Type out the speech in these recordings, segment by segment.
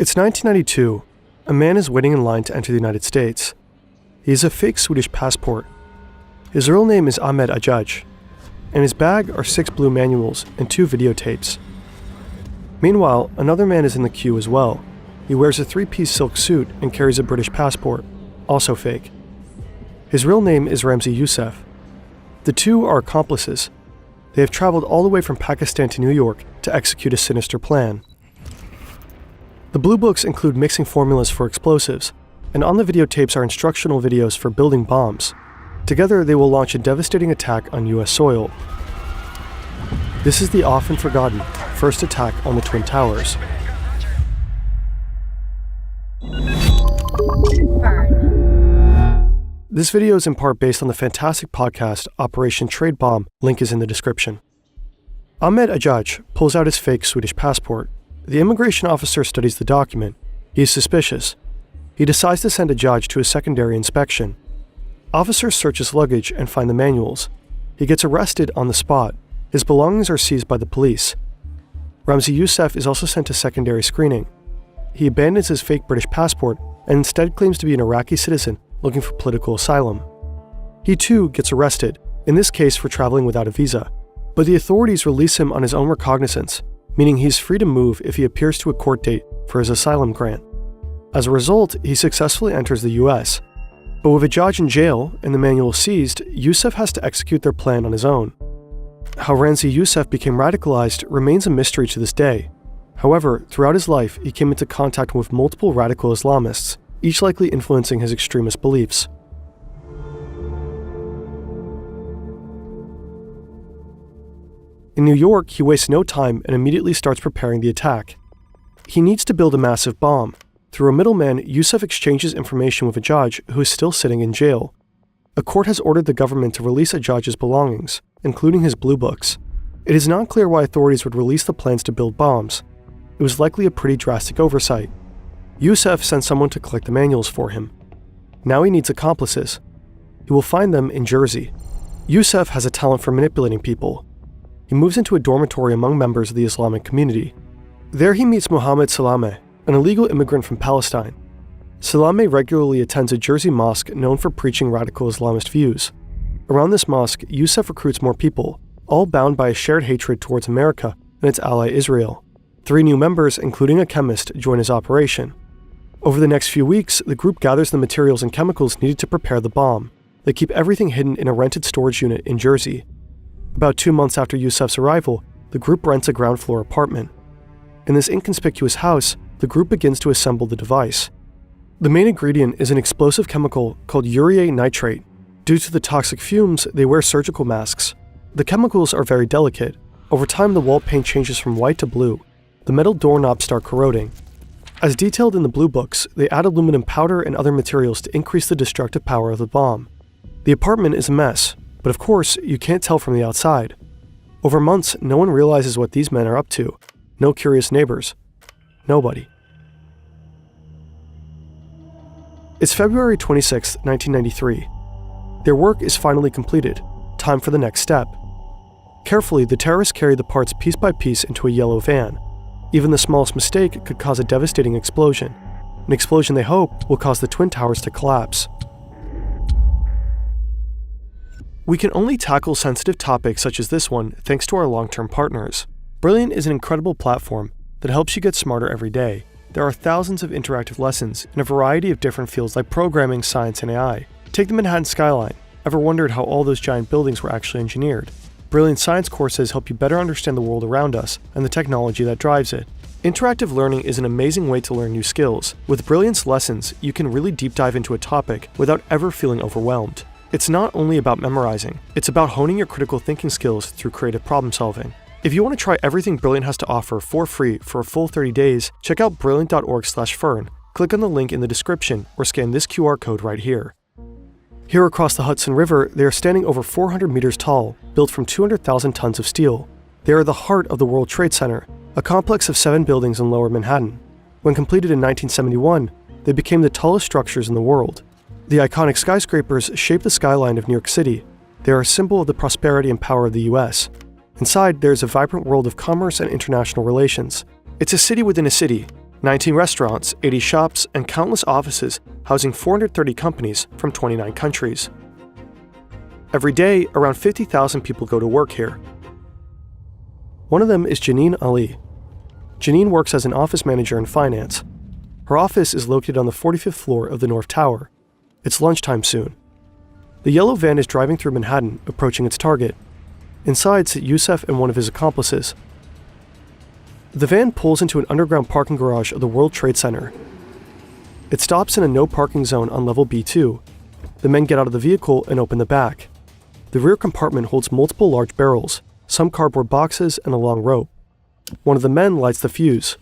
It's 1992. A man is waiting in line to enter the United States. He has a fake Swedish passport. His real name is Ahmed Ajaj. In his bag are 6 blue manuals and 2 videotapes. Meanwhile, another man is in the queue as well. He wears a 3-piece silk suit and carries a British passport, also fake. His real name is Ramzi Youssef. The two are accomplices. They have traveled all the way from Pakistan to New York to execute a sinister plan. The blue books include mixing formulas for explosives, and on the videotapes are instructional videos for building bombs. Together, they will launch a devastating attack on US soil. This is the often forgotten first attack on the Twin Towers. This video is in part based on the fantastic podcast Operation Trade Bomb, link is in the description. Ahmed Ajaj pulls out his fake Swedish passport. The immigration officer studies the document. He is suspicious. He decides to send Ajaj to a secondary inspection. Officers search his luggage and find the manuals. He gets arrested on the spot. His belongings are seized by the police. Ramzi Youssef is also sent to secondary screening. He abandons his fake British passport and instead claims to be an Iraqi citizen looking for political asylum. He too gets arrested, in this case for traveling without a visa, but the authorities release him on his own recognizance, meaning he's free to move if he appears to a court date for his asylum grant. As a result, he successfully enters the US. But with Ajaj in jail and the manual seized, Youssef has to execute their plan on his own. How Ramzi Youssef became radicalized remains a mystery to this day. However, throughout his life, he came into contact with multiple radical Islamists, each likely influencing his extremist beliefs. In New York, he wastes no time and immediately starts preparing the attack. He needs to build a massive bomb. Through a middleman, Youssef exchanges information with Ajaj, who is still sitting in jail. A court has ordered the government to release Ajaj's belongings, including his blue books. It is not clear why authorities would release the plans to build bombs. It was likely a pretty drastic oversight. Youssef sends someone to collect the manuals for him. Now he needs accomplices. He will find them in Jersey. Youssef has a talent for manipulating people. He moves into a dormitory among members of the Islamic community. There he meets Mohammed Salameh, an illegal immigrant from Palestine. Salameh regularly attends a Jersey mosque known for preaching radical Islamist views. Around this mosque, Youssef recruits more people, all bound by a shared hatred towards America and its ally Israel. 3 new members, including a chemist, join his operation. Over the next few weeks, the group gathers the materials and chemicals needed to prepare the bomb. They keep everything hidden in a rented storage unit in Jersey. About 2 months after Youssef's arrival, the group rents a ground floor apartment. In this inconspicuous house, the group begins to assemble the device. The main ingredient is an explosive chemical called urea nitrate. Due to the toxic fumes, they wear surgical masks. The chemicals are very delicate. Over time, the wall paint changes from white to blue. The metal doorknobs start corroding. As detailed in the blue books, they add aluminum powder and other materials to increase the destructive power of the bomb. The apartment is a mess, but of course, you can't tell from the outside. Over months, no one realizes what these men are up to. No curious neighbors. Nobody. It's February 26, 1993. Their work is finally completed. Time for the next step. Carefully, the terrorists carry the parts piece by piece into a yellow van. Even the smallest mistake could cause a devastating explosion. An explosion they hope will cause the Twin Towers to collapse. We can only tackle sensitive topics such as this one thanks to our long-term partners. Brilliant is an incredible platform that helps you get smarter every day. There are thousands of interactive lessons in a variety of different fields like programming, science, and AI. Take the Manhattan skyline. Ever wondered how all those giant buildings were actually engineered? Brilliant science courses help you better understand the world around us and the technology that drives it. Interactive learning is an amazing way to learn new skills. With Brilliant's lessons, you can really deep dive into a topic without ever feeling overwhelmed. It's not only about memorizing, it's about honing your critical thinking skills through creative problem solving. If you want to try everything Brilliant has to offer for free for a full 30 days, check out brilliant.org/fern, click on the link in the description, or scan this QR code right here. Here across the Hudson River, they are standing over 400 meters tall, built from 200,000 tons of steel. They are the heart of the World Trade Center, a complex of 7 buildings in Lower Manhattan. When completed in 1971, they became the tallest structures in the world. The iconic skyscrapers shape the skyline of New York City. They are a symbol of the prosperity and power of the US. Inside, there is a vibrant world of commerce and international relations. It's a city within a city. 19 restaurants, 80 shops, and countless offices housing 430 companies from 29 countries. Every day, around 50,000 people go to work here. One of them is Janine Ali. Janine works as an office manager in finance. Her office is located on the 45th floor of the North Tower. It's lunchtime soon. The yellow van is driving through Manhattan, approaching its target. Inside sit Youssef and one of his accomplices. The van pulls into an underground parking garage of the World Trade Center. It stops in a no parking zone on level B2. The men get out of the vehicle and open the back. The rear compartment holds multiple large barrels, some cardboard boxes, and a long rope. One of the men lights the fuse.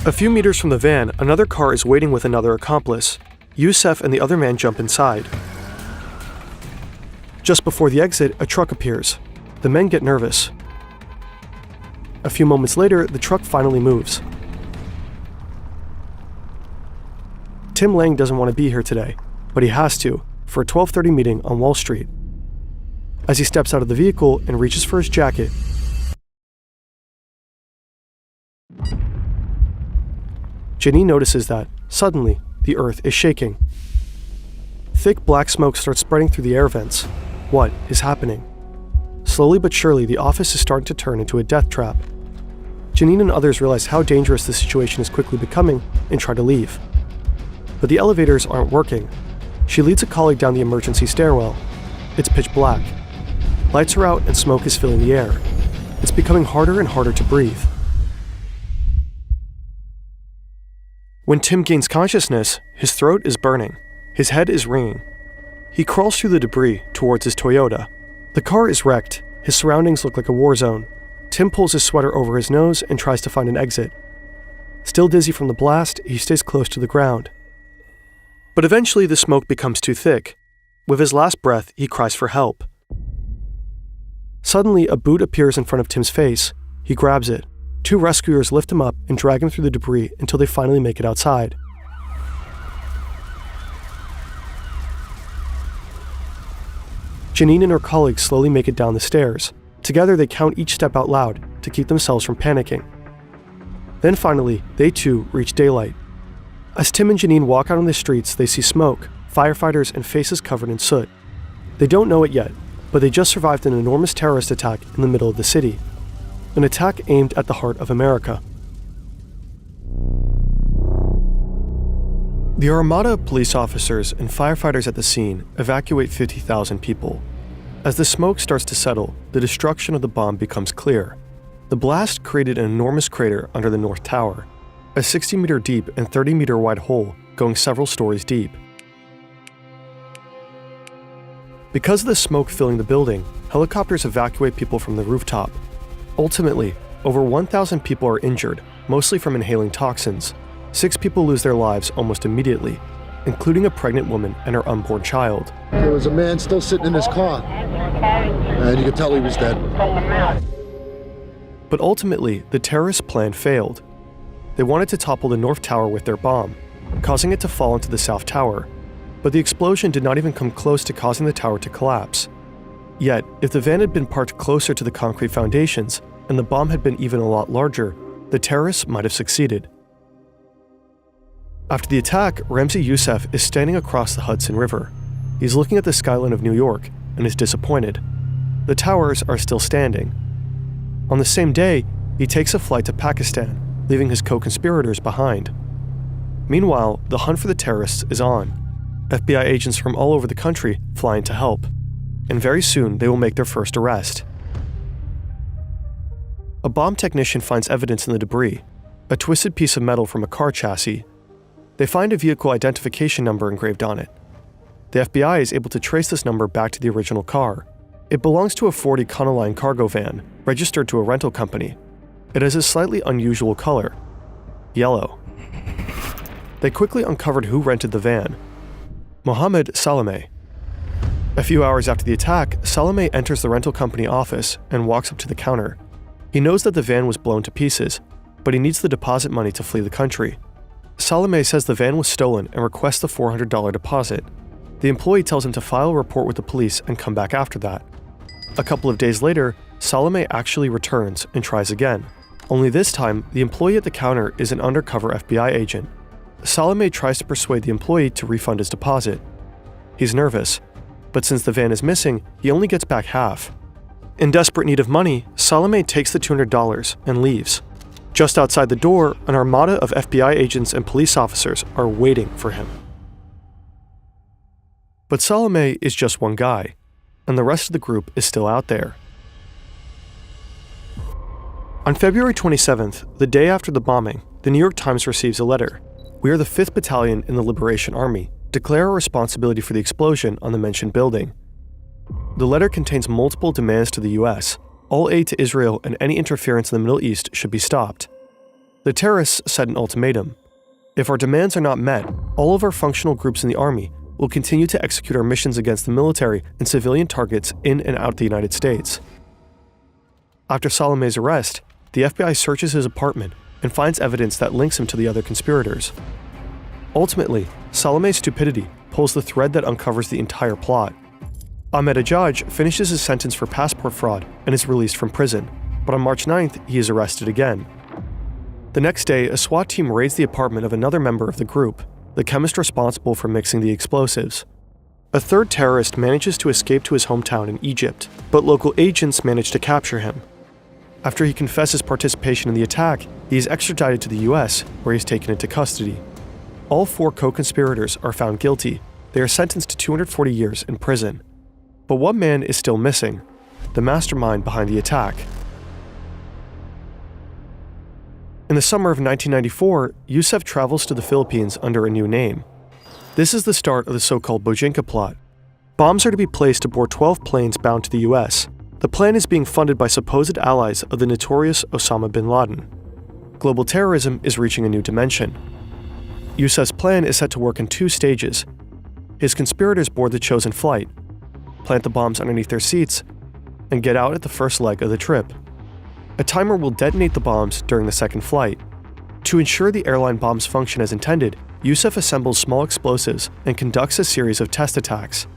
A few meters from the van, another car is waiting with another accomplice. Youssef and the other man jump inside. Just before the exit, a truck appears. The men get nervous. A few moments later, the truck finally moves. Tim Lang doesn't want to be here today, but he has to, for a 12:30 meeting on Wall Street. As he steps out of the vehicle and reaches for his jacket, Janine notices that, suddenly, the earth is shaking. Thick black smoke starts spreading through the air vents. What is happening? Slowly but surely, the office is starting to turn into a death trap. Janine and others realize how dangerous the situation is quickly becoming and try to leave. But the elevators aren't working. She leads a colleague down the emergency stairwell. It's pitch black. Lights are out and smoke is filling the air. It's becoming harder and harder to breathe. When Tim gains consciousness, his throat is burning. His head is ringing. He crawls through the debris towards his Toyota. The car is wrecked. His surroundings look like a war zone. Tim pulls his sweater over his nose and tries to find an exit. Still dizzy from the blast, he stays close to the ground. But eventually the smoke becomes too thick. With his last breath, he cries for help. Suddenly, a boot appears in front of Tim's face. He grabs it. Two rescuers lift him up and drag him through the debris until they finally make it outside. Janine and her colleagues slowly make it down the stairs. Together, they count each step out loud to keep themselves from panicking. Then finally, they too reach daylight. As Tim and Janine walk out on the streets, they see smoke, firefighters, and faces covered in soot. They don't know it yet, but they just survived an enormous terrorist attack in the middle of the city. An attack aimed at the heart of America. The armada of police officers and firefighters at the scene evacuate 50,000 people. As the smoke starts to settle, the destruction of the bomb becomes clear. The blast created an enormous crater under the North Tower, a 60-meter deep and 30-meter wide hole going several stories deep. Because of the smoke filling the building, helicopters evacuate people from the rooftop. Ultimately, over 1,000 people are injured, mostly from inhaling toxins. 6 people lose their lives almost immediately, including a pregnant woman and her unborn child. There was a man still sitting in his car, and you could tell he was dead. But ultimately, the terrorist plan failed. They wanted to topple the North Tower with their bomb, causing it to fall into the South Tower. But the explosion did not even come close to causing the tower to collapse. Yet, if the van had been parked closer to the concrete foundations, and the bomb had been even a lot larger, the terrorists might have succeeded. After the attack, Ramzi Youssef is standing across the Hudson River. He's looking at the skyline of New York and is disappointed. The towers are still standing. On the same day, he takes a flight to Pakistan, leaving his co-conspirators behind. Meanwhile, the hunt for the terrorists is on. FBI agents from all over the country fly in to help, and very soon they will make their first arrest. A bomb technician finds evidence in the debris, a twisted piece of metal from a car chassis. They find a vehicle identification number engraved on it. The FBI is able to trace this number back to the original car. It belongs to a Ford Econoline cargo van, registered to a rental company. It has a slightly unusual color, yellow. They quickly uncovered who rented the van: Mohammed Salameh. A few hours after the attack, Salameh enters the rental company office and walks up to the counter. He knows that the van was blown to pieces, but he needs the deposit money to flee the country. Salameh says the van was stolen and requests the $400 deposit. The employee tells him to file a report with the police and come back after that. A couple of days later, Salameh actually returns and tries again. Only this time, the employee at the counter is an undercover FBI agent. Salome tries to persuade the employee to refund his deposit. He's nervous, but since the van is missing, he only gets back half. In desperate need of money, Salome takes the $200 and leaves. Just outside the door, an armada of FBI agents and police officers are waiting for him. But Salome is just one guy, and the rest of the group is still out there. On February 27th, the day after the bombing, the New York Times receives a letter. "We are the 5th Battalion in the Liberation Army. Declare our responsibility for the explosion on the mentioned building." The letter contains multiple demands to the US. All aid to Israel and any interference in the Middle East should be stopped. The terrorists set an ultimatum. If our demands are not met, all of our functional groups in the army will continue to execute our missions against the military and civilian targets in and out of the United States. After Salome's arrest, the FBI searches his apartment and finds evidence that links him to the other conspirators. Ultimately, Salome's stupidity pulls the thread that uncovers the entire plot. Ahmadinejad finishes his sentence for passport fraud and is released from prison, but on March 9th, he is arrested again. The next day, a SWAT team raids the apartment of another member of the group, the chemist responsible for mixing the explosives. A third terrorist manages to escape to his hometown in Egypt, but local agents manage to capture him. After he confesses participation in the attack, he is extradited to the US, where he is taken into custody. All 4 co-conspirators are found guilty. They are sentenced to 240 years in prison. But one man is still missing, the mastermind behind the attack. In the summer of 1994, Yusef travels to the Philippines under a new name. This is the start of the so-called Bojinka plot. Bombs are to be placed aboard 12 planes bound to the US. The plan is being funded by supposed allies of the notorious Osama bin Laden. Global terrorism is reaching a new dimension. Yusef's plan is set to work in 2 stages. His conspirators board the chosen flight, plant the bombs underneath their seats, and get out at the first leg of the trip. A timer will detonate the bombs during the second flight. To ensure the airline bombs function as intended, Yusef assembles small explosives and conducts a series of test attacks.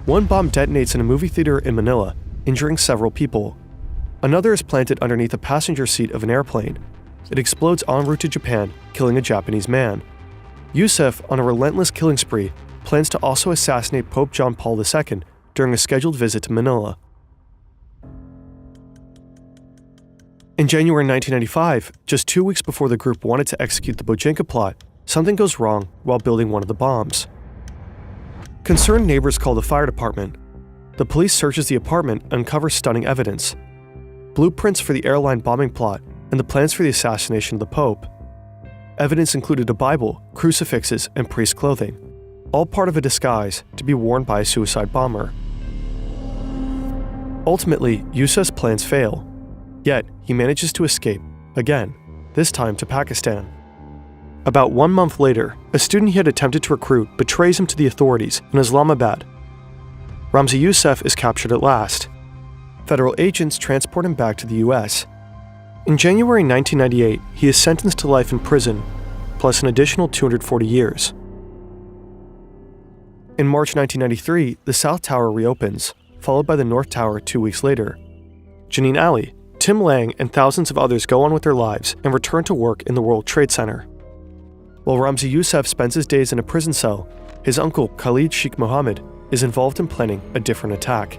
One bomb detonates in a movie theater in Manila, injuring several people. Another is planted underneath the passenger seat of an airplane. It explodes en route to Japan, killing a Japanese man. Yusef, on a relentless killing spree, plans to also assassinate Pope John Paul II during a scheduled visit to Manila. In January 1995, just 2 weeks before the group wanted to execute the Bojinka plot, something goes wrong while building one of the bombs. Concerned neighbors call the fire department. The police searches the apartment and uncovers stunning evidence: blueprints for the airline bombing plot and the plans for the assassination of the Pope. Evidence included a Bible, crucifixes, and priest clothing, all part of a disguise to be worn by a suicide bomber. Ultimately, Yusef's plans fail. Yet, he manages to escape, again, this time to Pakistan. About 1 month later, a student he had attempted to recruit betrays him to the authorities in Islamabad. Ramzi Yusef is captured at last. Federal agents transport him back to the US. In January 1998, he is sentenced to life in prison, plus an additional 240 years. In March 1993, the South Tower reopens, followed by the North Tower 2 weeks later. Janine Ali, Tim Lang, and thousands of others go on with their lives and return to work in the World Trade Center. While Ramzi Yusef spends his days in a prison cell, his uncle Khalid Sheikh Mohammed is involved in planning a different attack.